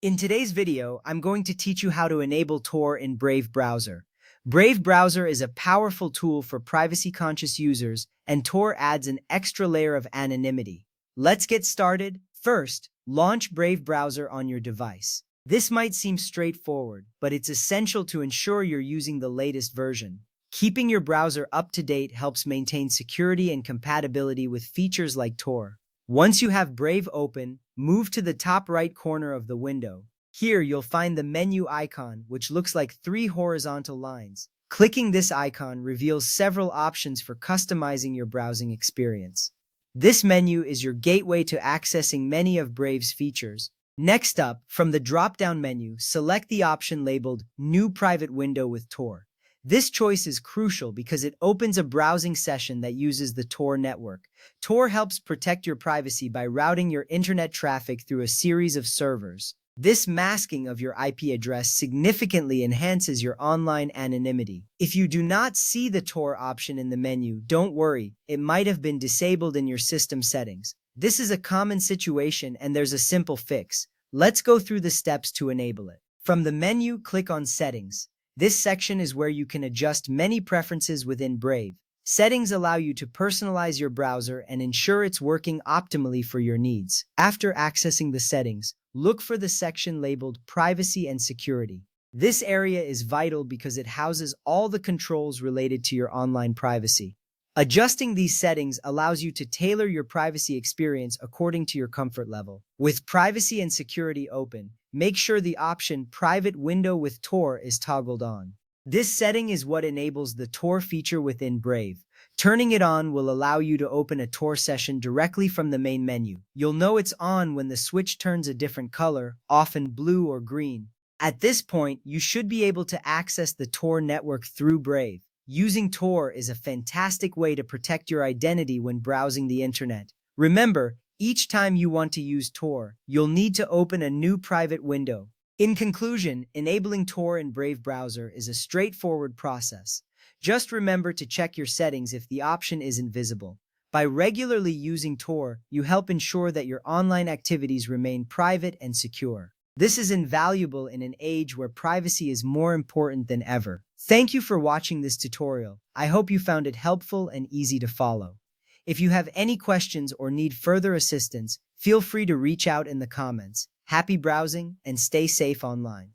In today's video, I'm going to teach you how to enable Tor in Brave Browser. Brave Browser is a powerful tool for privacy-conscious users, and Tor adds an extra layer of anonymity. Let's get started. First, launch Brave Browser on your device. This might seem straightforward, but it's essential to ensure you're using the latest version. Keeping your browser up to date helps maintain security and compatibility with features like Tor. Once you have Brave open, move to the top right corner of the window. Here you'll find the menu icon, which looks like three horizontal lines. Clicking this icon reveals several options for customizing your browsing experience. This menu is your gateway to accessing many of Brave's features. Next up, from the drop-down menu, select the option labeled New Private Window with Tor. This choice is crucial because it opens a browsing session that uses the Tor network. Tor helps protect your privacy by routing your internet traffic through a series of servers. This masking of your IP address significantly enhances your online anonymity. If you do not see the Tor option in the menu, don't worry, it might have been disabled in your system settings. This is a common situation and there's a simple fix. Let's go through the steps to enable it. From the menu, click on Settings. This section is where you can adjust many preferences within Brave. Settings allow you to personalize your browser and ensure it's working optimally for your needs. After accessing the settings, look for the section labeled Privacy and Security. This area is vital because it houses all the controls related to your online privacy. Adjusting these settings allows you to tailor your privacy experience according to your comfort level. With Privacy and Security open, make sure the option Private Window with Tor is toggled on. This setting is what enables the Tor feature within Brave. Turning it on will allow you to open a Tor session directly from the main menu. You'll know it's on when the switch turns a different color, often blue or green. At this point, you should be able to access the Tor network through Brave. Using Tor is a fantastic way to protect your identity when browsing the internet. Remember, each time you want to use Tor, you'll need to open a new private window. In conclusion, enabling Tor in Brave Browser is a straightforward process. Just remember to check your settings if the option isn't visible. By regularly using Tor, you help ensure that your online activities remain private and secure. This is invaluable in an age where privacy is more important than ever. Thank you for watching this tutorial. I hope you found it helpful and easy to follow. If you have any questions or need further assistance, feel free to reach out in the comments. Happy browsing and stay safe online.